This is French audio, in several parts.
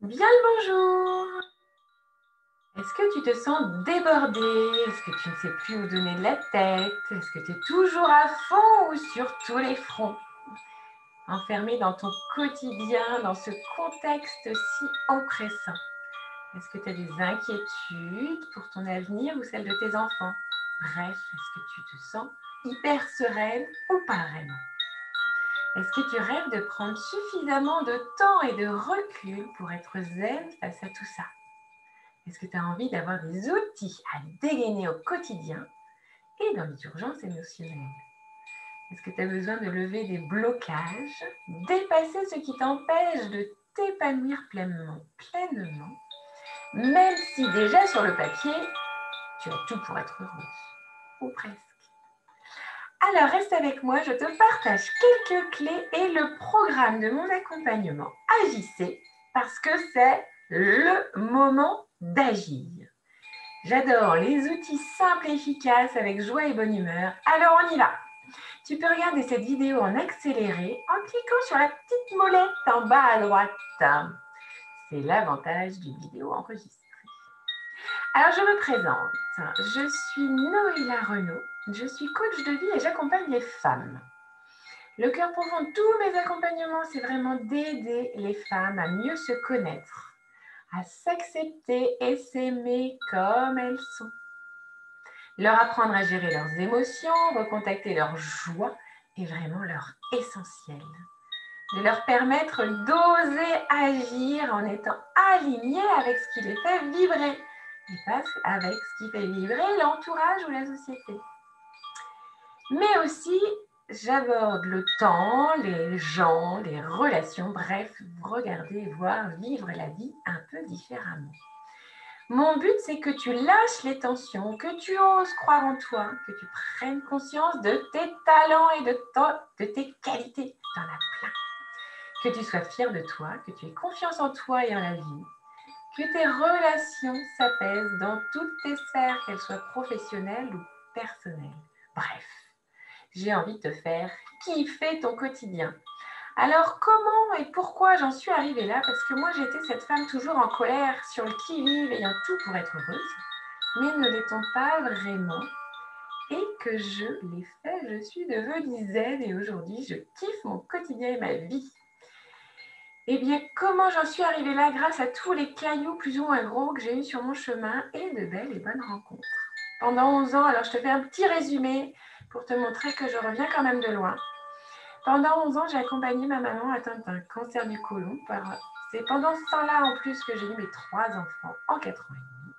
Bien le bonjour! Est-ce que tu te sens débordé? Est-ce que tu ne sais plus où donner de la tête? Est-ce que tu es toujours à fond ou sur tous les fronts? Enfermé dans ton quotidien, dans ce contexte si oppressant. Est-ce que tu as des inquiétudes pour ton avenir ou celle de tes enfants? Bref, est-ce que tu te sens hyper sereine ou pas vraiment? Est-ce que tu rêves de prendre suffisamment de temps et de recul pour être zen face à tout ça? Est-ce que tu as envie d'avoir des outils à dégainer au quotidien et dans les urgences émotionnelles? Est-ce que tu as besoin de lever des blocages, dépasser ce qui t'empêche de t'épanouir pleinement, même si déjà sur le papier, tu as tout pour être heureuse, ou presque? Alors reste avec moi, je te partage quelques clés et le programme de mon accompagnement Agissez, parce que c'est le moment d'agir. J'adore les outils simples et efficaces avec joie et bonne humeur. Alors on y va. Tu peux regarder cette vidéo en accéléré en cliquant sur la petite molette en bas à droite. C'est l'avantage d'une vidéo enregistrée. Alors je me présente. Je suis Noéla Renaud. Je suis coach de vie et j'accompagne les femmes. Le cœur profond de tous mes accompagnements, c'est vraiment d'aider les femmes à mieux se connaître, à s'accepter et s'aimer comme elles sont. Leur apprendre à gérer leurs émotions, recontacter leur joie est vraiment leur essentiel. De leur permettre d'oser agir en étant alignés avec ce qui les fait vibrer et pas avec ce qui fait vibrer l'entourage ou la société. Mais aussi, j'aborde le temps, les gens, les relations, bref, regarder, voir, vivre la vie un peu différemment. Mon but, c'est que tu lâches les tensions, que tu oses croire en toi, que tu prennes conscience de tes talents et de tes qualités. Tu en as plein. Que tu sois fier de toi, que tu aies confiance en toi et en la vie, que tes relations s'apaisent dans toutes tes sphères, qu'elles soient professionnelles ou personnelles. Bref, j'ai envie de te faire kiffer ton quotidien. Alors comment et pourquoi j'en suis arrivée là? Parce que moi j'étais cette femme toujours en colère, sur le qui-vive, ayant tout pour être heureuse, mais ne l'étant pas vraiment. Et que je l'ai fait, je suis devenue zen et aujourd'hui je kiffe mon quotidien et ma vie. Eh bien, comment j'en suis arrivée là? Grâce à tous les cailloux plus ou moins gros que j'ai eus sur mon chemin et de belles et bonnes rencontres. Pendant 11 ans, alors je te fais un petit résumé pour te montrer que je reviens quand même de loin. Pendant 11 ans, j'ai accompagné ma maman atteinte d'un cancer du côlon. C'est pendant ce temps-là, en plus, que j'ai eu mes 3 enfants en 4 ans et demi.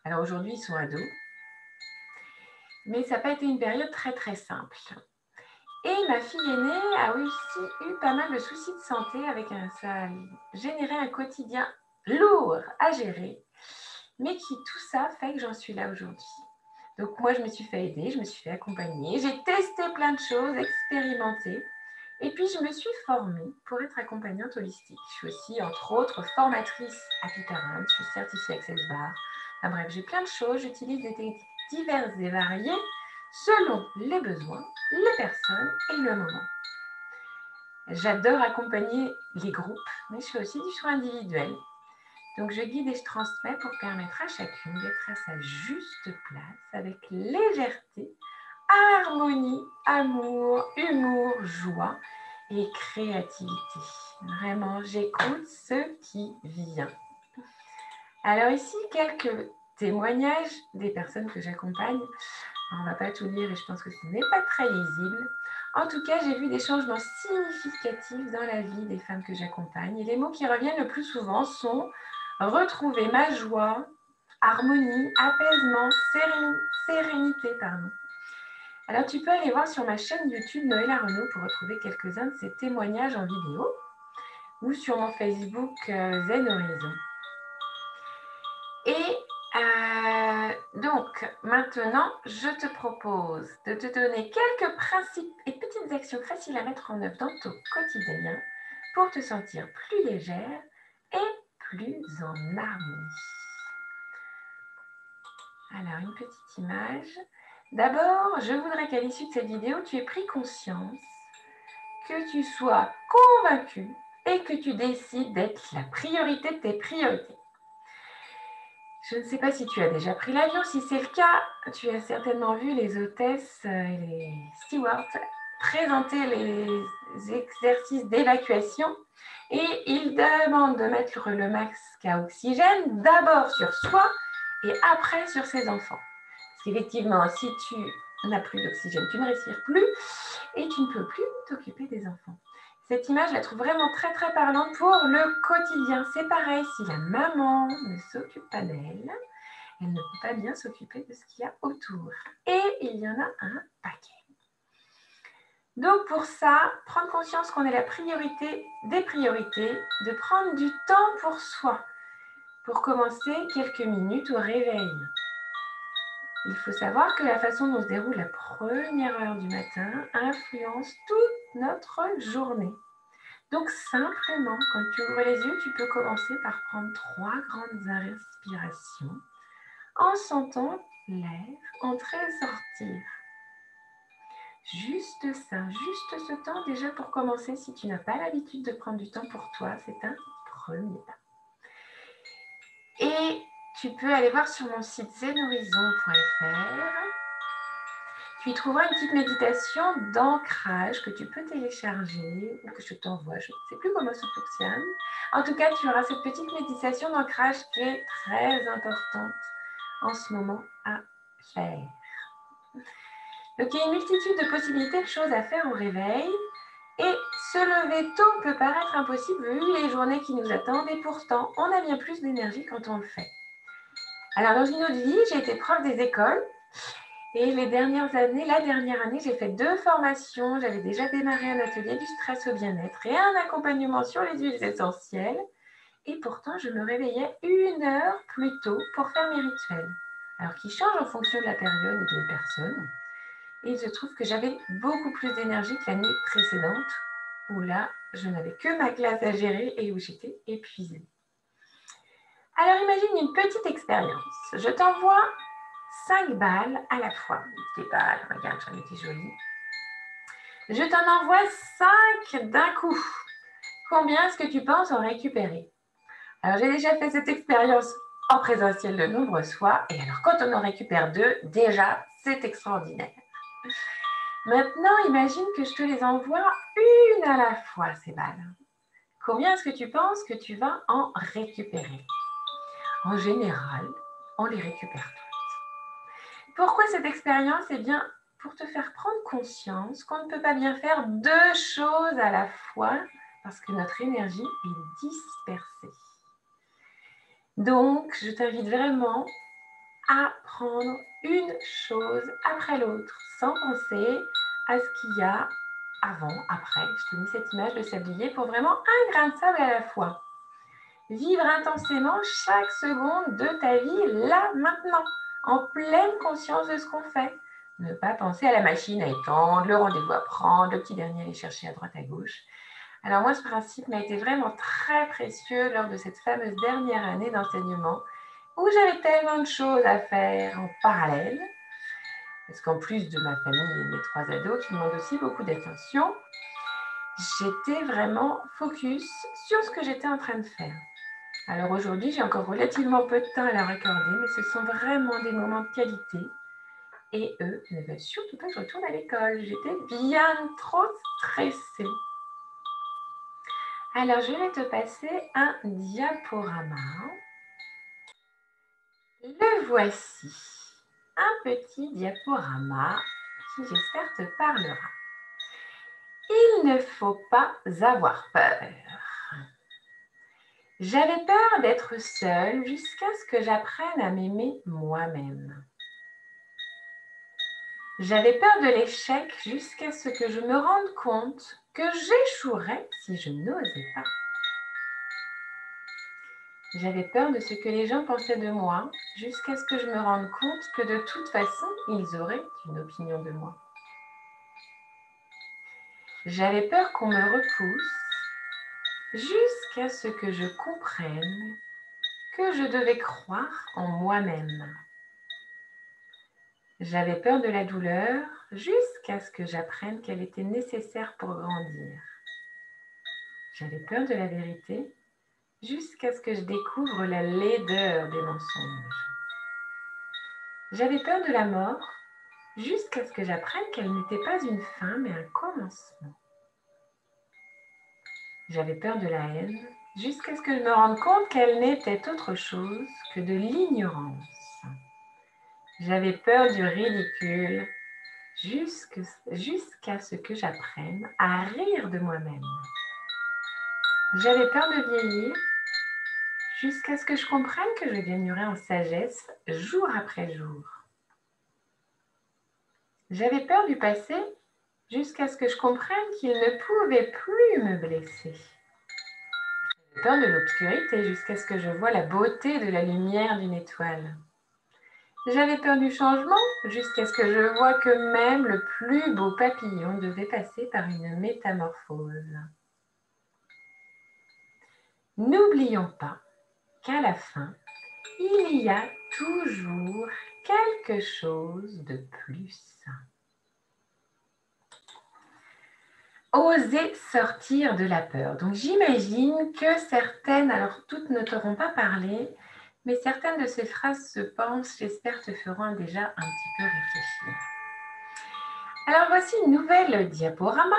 Alors aujourd'hui, ils sont ados. Mais ça n'a pas été une période très, très simple. Et ma fille aînée a aussi eu pas mal de soucis de santé. Ça a généré un quotidien lourd à gérer. Mais tout ça fait que j'en suis là aujourd'hui. Donc moi, je me suis fait aider, je me suis fait accompagner. J'ai testé plein de choses, expérimenté. Et puis, je me suis formée pour être accompagnante holistique. Je suis aussi, entre autres, formatrice à Peterman. Je suis certifiée Access Bar. Enfin, bref, j'ai plein de choses. J'utilise des techniques diverses et variées selon les besoins, les personnes et le moment. J'adore accompagner les groupes, mais je fais aussi du soin individuel. Donc, je guide et je transmets pour permettre à chacune d'être à sa juste place avec légèreté, harmonie, amour, humour, joie et créativité. Vraiment, j'écoute ce qui vient. Alors ici, quelques témoignages des personnes que j'accompagne. On ne va pas tout lire et je pense que ce n'est pas très lisible. En tout cas, j'ai vu des changements significatifs dans la vie des femmes que j'accompagne. Et les mots qui reviennent le plus souvent sont retrouver ma joie, harmonie, apaisement, sérénité. Alors, tu peux aller voir sur ma chaîne YouTube Noéla Renaud pour retrouver quelques-uns de ces témoignages en vidéo ou sur mon Facebook Zen Horizon. Et donc, maintenant, je te propose de te donner quelques principes et petites actions faciles à mettre en œuvre dans ton quotidien pour te sentir plus légère et plus en harmonie. Alors, une petite image. D'abord, je voudrais qu'à l'issue de cette vidéo, tu aies pris conscience, que tu sois convaincu et que tu décides d'être la priorité de tes priorités. Je ne sais pas si tu as déjà pris l'avion. Si c'est le cas, tu as certainement vu les hôtesses et les stewards présenter les exercices d'évacuation et ils demandent de mettre le masque à oxygène d'abord sur soi et après sur ses enfants. Parce qu'effectivement, si tu n'as plus d'oxygène, tu ne respires plus et tu ne peux plus t'occuper des enfants. Cette image, je la trouve vraiment très très parlante pour le quotidien. C'est pareil, si la maman ne s'occupe pas d'elle, elle ne peut pas bien s'occuper de ce qu'il y a autour. Et il y en a un paquet. Donc pour ça, prendre conscience qu'on est la priorité des priorités, de prendre du temps pour soi, pour commencer quelques minutes au réveil. Il faut savoir que la façon dont se déroule la première heure du matin influence toute notre journée. Donc simplement, quand tu ouvres les yeux, tu peux commencer par prendre 3 grandes respirations en sentant l'air entrer et sortir. Juste ça, juste ce temps déjà pour commencer. Si tu n'as pas l'habitude de prendre du temps pour toi, c'est un premier pas. Et tu peux aller voir sur mon site zenhorizon.fr. Tu y trouveras une petite méditation d'ancrage que tu peux télécharger ou que je t'envoie. Je ne sais plus comment ça fonctionne. En tout cas, tu auras cette petite méditation d'ancrage qui est très importante en ce moment à faire. Donc, il y a une multitude de possibilités de choses à faire au réveil. Et se lever tôt peut paraître impossible vu les journées qui nous attendent. Et pourtant, on a bien plus d'énergie quand on le fait. Alors, dans une autre vie, j'ai été prof des écoles. Et la dernière année, j'ai fait 2 formations. J'avais déjà démarré un atelier du stress au bien-être et un accompagnement sur les huiles essentielles. Et pourtant, je me réveillais 1 heure plus tôt pour faire mes rituels. Alors, qui changent en fonction de la période et des personnes. Et il se trouve que j'avais beaucoup plus d'énergie que l'année précédente, où là, je n'avais que ma classe à gérer et où j'étais épuisée. Alors, imagine une petite expérience. Je t'envoie 5 balles à la fois. Des balles, regarde, j'en étais jolie. Je t'en envoie 5 d'un coup. Combien est-ce que tu penses en récupérer? Alors, j'ai déjà fait cette expérience en présentiel de nombreuses fois. Et alors, quand on en récupère 2, déjà, c'est extraordinaire. Maintenant, imagine que je te les envoie une à la fois, ces balles. Combien est-ce que tu penses que tu vas en récupérer? En général, on les récupère toutes. Pourquoi cette expérience? Eh bien, pour te faire prendre conscience qu'on ne peut pas bien faire 2 choses à la fois parce que notre énergie est dispersée. Donc, je t'invite vraiment à prendre une chose après l'autre sans penser à ce qu'il y a avant, après. Je t'ai mis cette image de sablier pour vraiment un grain de sable à la fois. Vivre intensément chaque seconde de ta vie, là, maintenant, en pleine conscience de ce qu'on fait. Ne pas penser à la machine à étendre, le rendez-vous à prendre, le petit dernier à aller chercher à droite, à gauche. Alors moi, ce principe m'a été vraiment très précieux lors de cette fameuse dernière année d'enseignement où j'avais tellement de choses à faire en parallèle, parce qu'en plus de ma famille et de mes 3 ados qui demandent aussi beaucoup d'attention, j'étais vraiment focus sur ce que j'étais en train de faire. Alors aujourd'hui, j'ai encore relativement peu de temps à leur accorder, mais ce sont vraiment des moments de qualité. Et eux ne veulent surtout pas que je retourne à l'école. J'étais bien trop stressée. Alors, je vais te passer un diaporama. Le voici. Un petit diaporama qui, j'espère, te parlera. Il ne faut pas avoir peur. J'avais peur d'être seule jusqu'à ce que j'apprenne à m'aimer moi-même. J'avais peur de l'échec jusqu'à ce que je me rende compte que j'échouerais si je n'osais pas. J'avais peur de ce que les gens pensaient de moi jusqu'à ce que je me rende compte que de toute façon, ils auraient une opinion de moi. J'avais peur qu'on me repousse jusqu'à ce que je comprenne que je devais croire en moi-même. J'avais peur de la douleur jusqu'à ce que j'apprenne qu'elle était nécessaire pour grandir. J'avais peur de la vérité jusqu'à ce que je découvre la laideur des mensonges. J'avais peur de la mort jusqu'à ce que j'apprenne qu'elle n'était pas une fin mais un commencement. J'avais peur de la haine jusqu'à ce que je me rende compte qu'elle n'était autre chose que de l'ignorance. J'avais peur du ridicule jusqu'à ce que j'apprenne à rire de moi-même. J'avais peur de vieillir jusqu'à ce que je comprenne que je gagnerais en sagesse jour après jour. J'avais peur du passé jusqu'à ce que je comprenne qu'il ne pouvait plus me blesser. J'avais peur de l'obscurité jusqu'à ce que je voie la beauté de la lumière d'une étoile. J'avais peur du changement jusqu'à ce que je voie que même le plus beau papillon devait passer par une métamorphose. N'oublions pas qu'à la fin, il y a toujours quelque chose de plus. Oser sortir de la peur. Donc j'imagine que certaines, alors toutes ne t'auront pas parlé, mais certaines de ces phrases se pensent, j'espère, te feront déjà un petit peu réfléchir. Alors voici une nouvelle diaporama.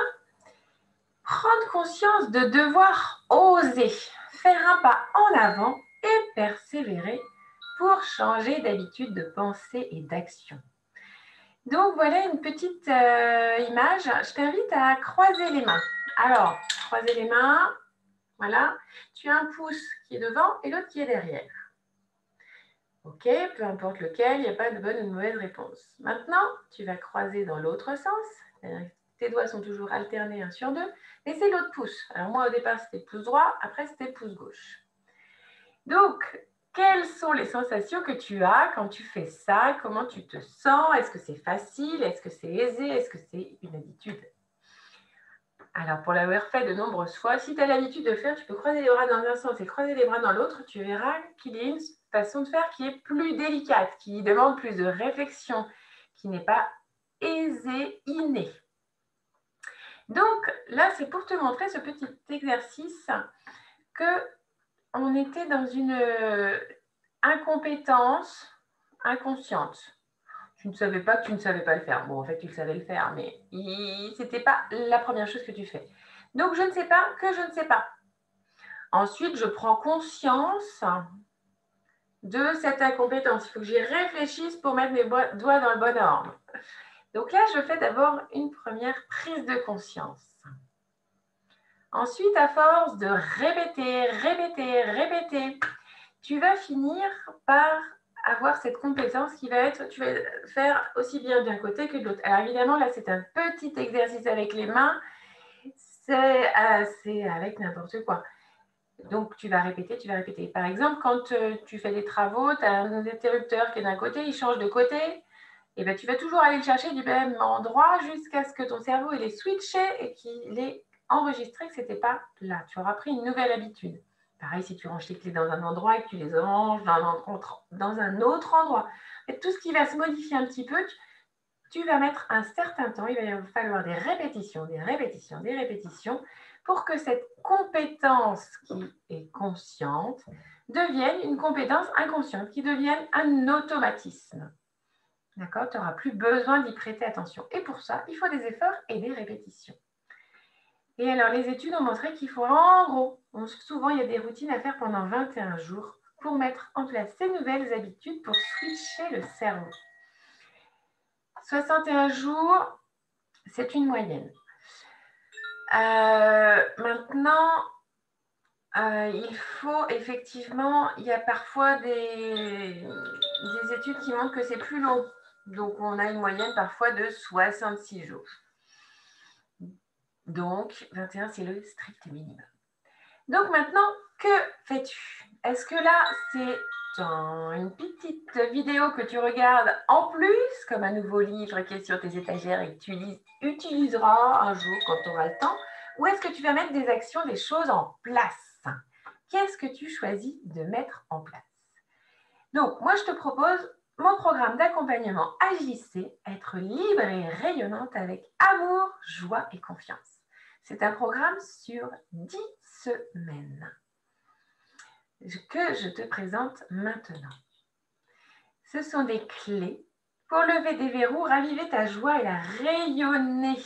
Prendre conscience de devoir oser, faire un pas en avant et persévérer pour changer d'habitude de pensée et d'action. Donc voilà une petite image. Je t'invite à croiser les mains. Alors, croiser les mains, voilà. Tu as un pouce qui est devant et l'autre qui est derrière. Ok, peu importe lequel, il n'y a pas de bonne ou de mauvaise réponse. Maintenant, tu vas croiser dans l'autre sens. Tes doigts sont toujours alternés un sur deux, mais c'est l'autre pouce. Alors moi, au départ, c'était pouce droit, après, c'était pouce gauche. Donc, quelles sont les sensations que tu as quand tu fais ça? Comment tu te sens? Est-ce que c'est facile? Est-ce que c'est aisé? Est-ce que c'est une habitude? Alors, pour l'avoir fait de nombreuses fois, si tu as l'habitude de le faire, tu peux croiser les bras dans un sens et croiser les bras dans l'autre. Tu verras qu'il y a une façon de faire qui est plus délicate, qui demande plus de réflexion, qui n'est pas aisée, innée. Donc, là, c'est pour te montrer ce petit exercice qu'on était dans une incompétence inconsciente. Tu ne savais pas que tu ne savais pas le faire. Bon, en fait, tu le savais le faire, mais ce n'était pas la première chose que tu fais. Donc, je ne sais pas que je ne sais pas. Ensuite, je prends conscience de cette incompétence. Il faut que j'y réfléchisse pour mettre mes doigts dans le bon ordre. Donc là, je fais d'abord une première prise de conscience. Ensuite, à force de répéter, répéter, tu vas finir par avoir cette compétence qui va être, tu vas faire aussi bien d'un côté que de l'autre. Alors évidemment, là, c'est un petit exercice avec les mains, c'est avec n'importe quoi. Donc, tu vas répéter, tu vas répéter. Par exemple, quand tu fais des travaux, tu as un interrupteur qui est d'un côté, il change de côté, et bien tu vas toujours aller le chercher du même endroit jusqu'à ce que ton cerveau il ait switché et qu'il ait enregistré que ce n'était pas là. Tu auras pris une nouvelle habitude. Pareil, si tu ranges tes clés dans un endroit et que tu les ranges dans un autre endroit. Et tout ce qui va se modifier un petit peu, tu vas mettre un certain temps. Il va falloir des répétitions, des répétitions, des répétitions pour que cette compétence qui est consciente devienne une compétence inconsciente, qui devienne un automatisme. D'accord? Tu n'auras plus besoin d'y prêter attention. Et pour ça, il faut des efforts et des répétitions. Et alors, les études ont montré qu'il faut, en gros, souvent, il y a des routines à faire pendant 21 jours pour mettre en place ces nouvelles habitudes pour switcher le cerveau. 61 jours, c'est une moyenne. Maintenant, il faut effectivement, il y a parfois des études qui montrent que c'est plus long. Donc, on a une moyenne parfois de 66 jours. Donc, 21, c'est le strict minimum. Donc, maintenant, que fais-tu? Est-ce que là, c'est une petite vidéo que tu regardes en plus, comme un nouveau livre qui est sur tes étagères et que tu utiliseras un jour quand tu auras le temps? Ou est-ce que tu vas mettre des actions, des choses en place? Qu'est-ce que tu choisis de mettre en place? Donc, moi, je te propose mon programme d'accompagnement Agissez, être libre et rayonnante avec amour, joie et confiance. C'est un programme sur 10 semaines que je te présente maintenant. Ce sont des clés pour lever des verrous, raviver ta joie et la rayonner.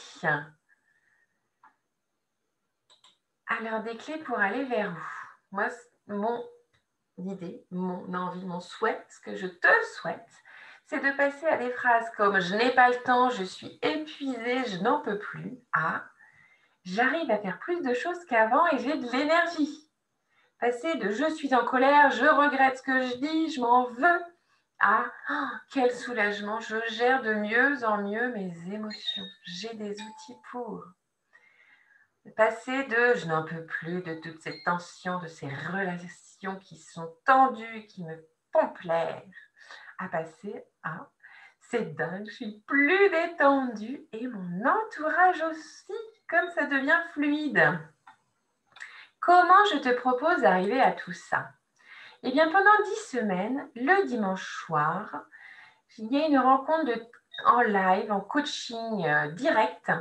Alors, des clés pour aller vers où? Moi, mon idée, mon envie, mon souhait, ce que je te souhaite, c'est de passer à des phrases comme « je n'ai pas le temps, je suis épuisée, je n'en peux plus » à « j'arrive à faire plus de choses qu'avant et j'ai de l'énergie ». Passer de « je suis en colère, je regrette ce que je dis, je m'en veux » à oh, « quel soulagement, je gère de mieux en mieux mes émotions, j'ai des outils pour ». Passer de « je n'en peux plus » de toute cette tension, de ces relations qui sont tendues, qui me pompent l'air, à passer à « c'est dingue, je suis plus détendue et mon entourage aussi, comme ça devient fluide ». Comment je te propose d'arriver à tout ça? Eh bien, pendant 10 semaines, le dimanche soir, il y a une rencontre en live, en coaching direct,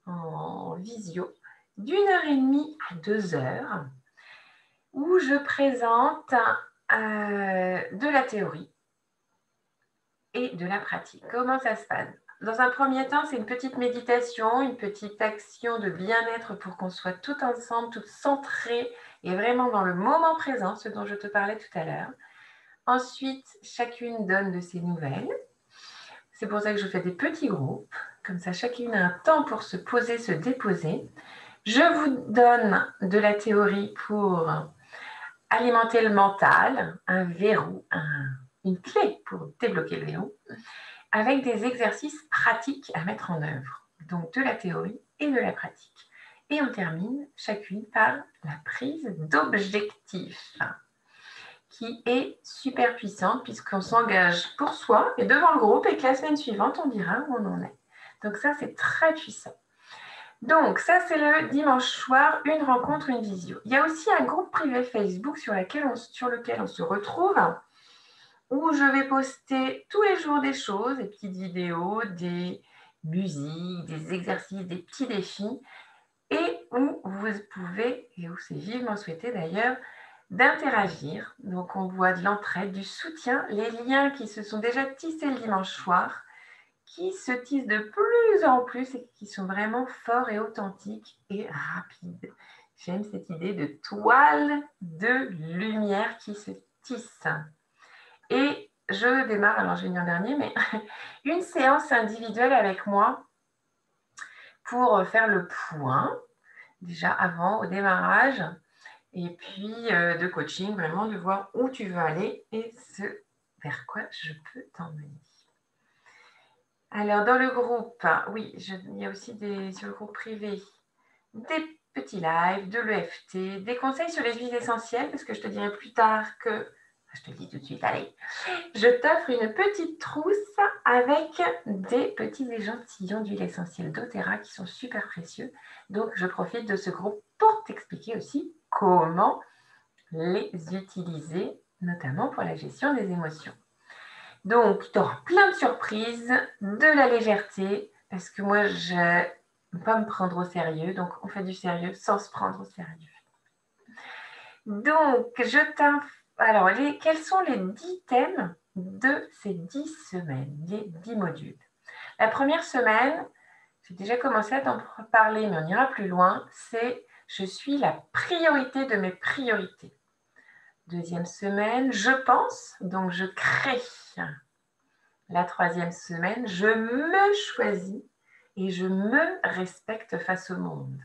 en visio, d'1h30 à 2 heures, où je présente de la théorie et de la pratique. Comment ça se passe? Dans un premier temps, c'est une petite méditation, une petite action de bien-être pour qu'on soit tout ensemble, toutes centrées et vraiment dans le moment présent, ce dont je te parlais tout à l'heure. Ensuite, chacune donne de ses nouvelles. C'est pour ça que je fais des petits groupes. Comme ça, chacune a un temps pour se poser, se déposer. Je vous donne de la théorie pour alimenter le mental, un verrou, une clé pour débloquer le verrou, avec des exercices pratiques à mettre en œuvre. Donc, de la théorie et de la pratique. Et on termine chacune par la prise d'objectifs, qui est super puissante puisqu'on s'engage pour soi et devant le groupe et que la semaine suivante, on dira où on en est. Donc ça, c'est très puissant. Donc ça, c'est le dimanche soir, une rencontre, une visio. Il y a aussi un groupe privé Facebook sur lequel on se retrouve, où je vais poster tous les jours des choses, des petites vidéos, des musiques, des exercices, des petits défis, et où vous pouvez, et où c'est vivement souhaité d'ailleurs, d'interagir. Donc on voit de l'entraide, du soutien, les liens qui se sont déjà tissés le dimanche soir, qui se tissent de plus en plus et qui sont vraiment forts et authentiques et rapides. J'aime cette idée de toile de lumière qui se tisse. Et je démarre, alors je vais venir en dernier, mais une séance individuelle avec moi pour faire le point, déjà avant, au démarrage, et puis de coaching, vraiment de voir où tu veux aller et ce vers quoi je peux t'emmener. Alors, dans le groupe, oui, il y a aussi sur le groupe privé des petits lives, de l'EFT, des conseils sur les huiles essentielles, parce que je te dirai plus tard que, je te le dis tout de suite, allez, je t'offre une petite trousse avec des petits échantillons d'huile essentielle doTERRA qui sont super précieux. Donc, je profite de ce groupe pour t'expliquer aussi comment les utiliser, notamment pour la gestion des émotions. Donc, tu auras plein de surprises, de la légèreté, parce que moi, je n'aime pas me prendre au sérieux, donc on fait du sérieux sans se prendre au sérieux. Donc, alors, quels sont les 10 thèmes de ces 10 semaines, les 10 modules? La première semaine, j'ai déjà commencé à t'en parler, mais on ira plus loin, c'est « Je suis la priorité de mes priorités ». Deuxième semaine, « Je pense, donc je crée ». La troisième semaine, « Je me choisis et je me respecte face au monde ».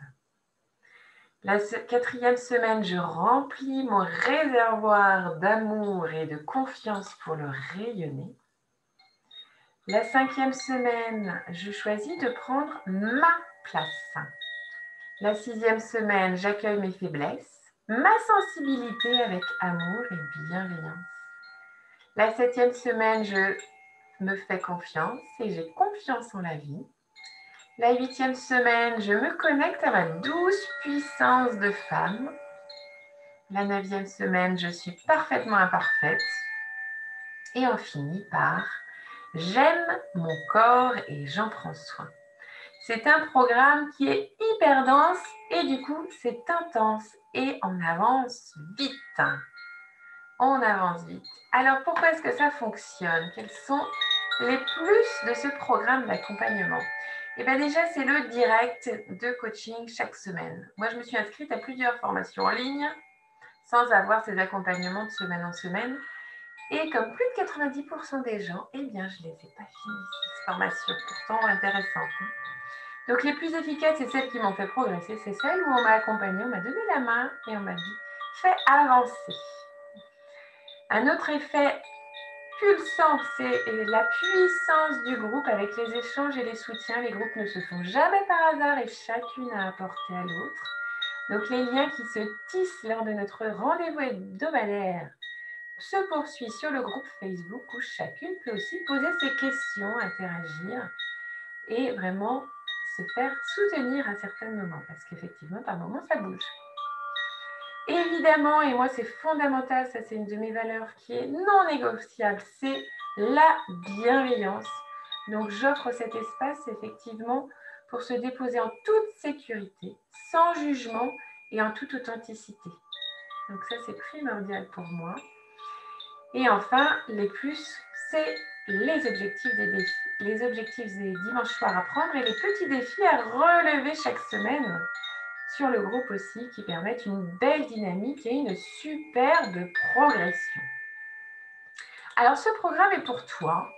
La quatrième semaine, je remplis mon réservoir d'amour et de confiance pour le rayonner. La cinquième semaine, je choisis de prendre ma place. La sixième semaine, j'accueille mes faiblesses, ma sensibilité avec amour et bienveillance. La septième semaine, je me fais confiance et j'ai confiance en la vie. La huitième semaine, je me connecte à ma douce puissance de femme. La neuvième semaine, je suis parfaitement imparfaite. Et on finit par « J'aime mon corps et j'en prends soin ». C'est un programme qui est hyper dense et du coup, c'est intense et on avance vite. On avance vite. Alors, pourquoi est-ce que ça fonctionne? Quels sont les plus de ce programme d'accompagnement? Eh bien déjà, c'est le direct de coaching chaque semaine. Moi, je me suis inscrite à plusieurs formations en ligne sans avoir ces accompagnements de semaine en semaine. Et comme plus de 90% des gens, eh bien, je ne les ai pas finies, ces formations, pourtant intéressantes. Donc, les plus efficaces et celles qui m'ont fait progresser, c'est celles où on m'a accompagnée, on m'a donné la main et on m'a dit « fais avancer ». Un autre effet pulsant, c'est la puissance du groupe avec les échanges et les soutiens. Les groupes ne se font jamais par hasard et chacune a apporté à l'autre. Donc, les liens qui se tissent lors de notre rendez-vous hebdomadaire se poursuit sur le groupe Facebook où chacune peut aussi poser ses questions, interagir et vraiment se faire soutenir à certains moments parce qu'effectivement, par moments, ça bouge. Évidemment, et moi, c'est fondamental, ça c'est une de mes valeurs qui est non négociable, c'est la bienveillance. Donc, j'offre cet espace effectivement pour se déposer en toute sécurité, sans jugement et en toute authenticité. Donc, ça, c'est primordial pour moi. Et enfin, les plus, c'est les objectifs des défis. Les objectifs des dimanches soirs à prendre et les petits défis à relever chaque semaine sur le groupe aussi qui permettent une belle dynamique et une superbe progression. Alors, ce programme est pour toi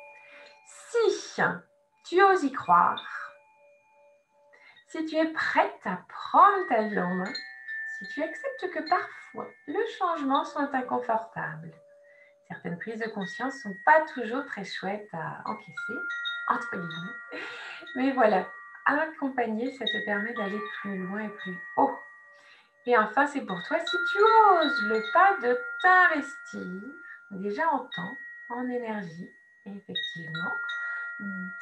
si tu oses y croire, si tu es prête à prendre ta vie en main, si tu acceptes que parfois le changement soit inconfortable. Certaines prises de conscience ne sont pas toujours très chouettes à encaisser, entre guillemets. Mais voilà, accompagner, ça te permet d'aller plus loin et plus haut. Et enfin, c'est pour toi si tu oses le pas de t'investir, déjà en temps, en énergie, et effectivement,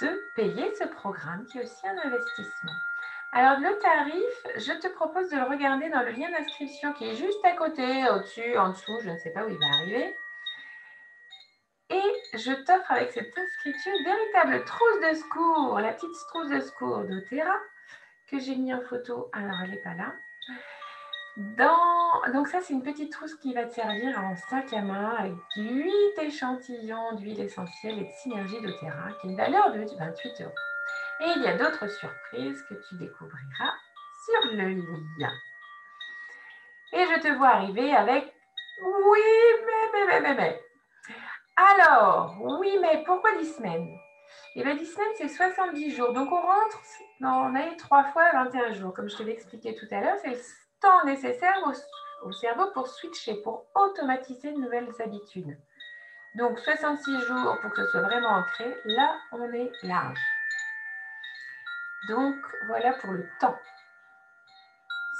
de payer ce programme qui est aussi un investissement. Alors, le tarif, je te propose de le regarder dans le lien d'inscription qui est juste à côté, au-dessus, en dessous, je ne sais pas où il va arriver. Et je t'offre avec cette inscription une véritable trousse de secours, la petite trousse de secours d'Otera que j'ai mis en photo. Alors, elle n'est pas là. Donc ça, c'est une petite trousse qui va te servir en sac à main avec 8 échantillons d'huile essentielle et de synergie d'Otera qui a une valeur de 28 €. Et il y a d'autres surprises que tu découvriras sur le lien. Et je te vois arriver avec « oui, mais ». Alors, oui, mais pourquoi 10 semaines? Eh bien, 10 semaines, c'est 70 jours. Donc, on rentre dans l'année 3 fois 21 jours. Comme je te l'ai expliqué tout à l'heure, c'est le temps nécessaire au cerveau pour switcher, pour automatiser de nouvelles habitudes. Donc, 66 jours pour que ce soit vraiment ancré. Là, on est large. Donc, voilà pour le temps.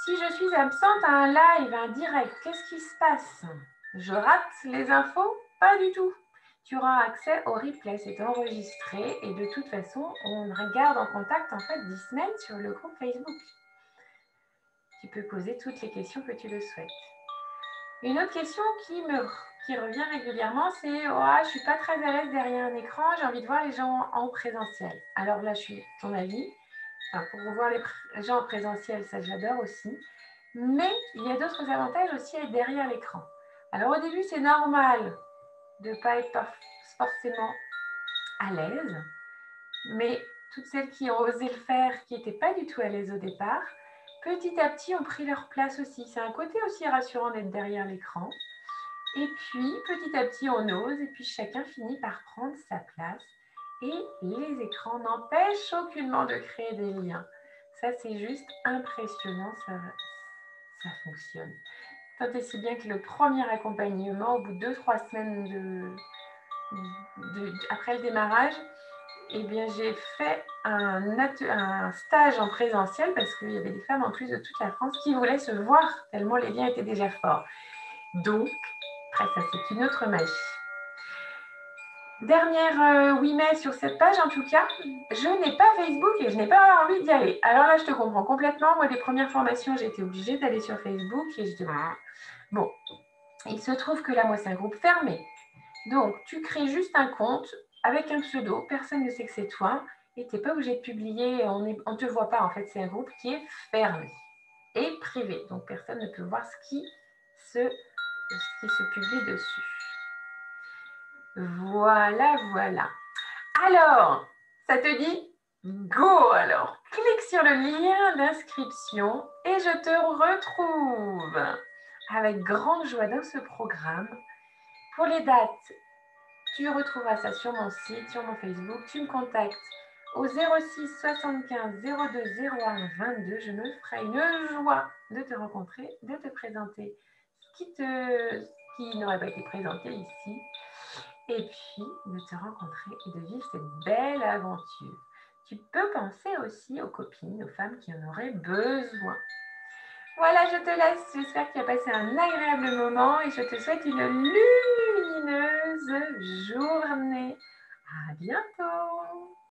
Si je suis absente à un live, un direct, qu'est-ce qui se passe? Je rate les infos? Pas du tout. Tu auras accès au replay, c'est enregistré et de toute façon, on garde en contact en fait 10 semaines sur le groupe Facebook. Tu peux poser toutes les questions que tu le souhaites. Une autre question qui revient régulièrement, c'est oh, je ne suis pas très à l'aise derrière un écran, j'ai envie de voir les gens en présentiel. Alors là, je suis ton avis. Enfin, pour voir les gens en présentiel, ça j'adore aussi. Mais il y a d'autres avantages aussi à être derrière l'écran. Alors au début, c'est normal de ne pas être forcément à l'aise, mais toutes celles qui ont osé le faire, qui n'étaient pas du tout à l'aise au départ, petit à petit ont pris leur place aussi. C'est un côté aussi rassurant d'être derrière l'écran. Et puis, petit à petit, on ose, et puis chacun finit par prendre sa place. Et les écrans n'empêchent aucunement de créer des liens. Ça, c'est juste impressionnant, ça fonctionne. Tant et si bien que le premier accompagnement, au bout de 2-3 semaines après le démarrage, eh bien, j'ai fait un stage en présentiel parce qu'il y avait des femmes en plus de toute la France qui voulaient se voir tellement les liens étaient déjà forts. Donc, après ça, c'est une autre magie. Dernière 8 mai sur cette page, en tout cas, je n'ai pas Facebook et je n'ai pas envie d'y aller. Alors là, je te comprends complètement. Moi, les premières formations, j'ai été obligée d'aller sur Facebook et je dis, bon, il se trouve que là, moi, c'est un groupe fermé. Donc, tu crées juste un compte avec un pseudo, personne ne sait que c'est toi, Et tu n'es pas obligé de publier, on ne te voit pas. En fait, c'est un groupe qui est fermé et privé. Donc, personne ne peut voir ce qui se publie dessus. Voilà, voilà. Alors, ça te dit go alors. Clique sur le lien d'inscription et je te retrouve avec grande joie dans ce programme. Pour les dates, tu retrouveras ça sur mon site, sur mon Facebook. Tu me contactes au 06 75 02 01 22. Je me ferai une joie de te rencontrer, de te présenter ce qui n'aurait pas été présenté ici. Et puis de te rencontrer et de vivre cette belle aventure. Tu peux penser aussi aux copines, aux femmes qui en auraient besoin. Voilà, je te laisse. J'espère que tu as passé un agréable moment et je te souhaite une lumineuse journée. À bientôt.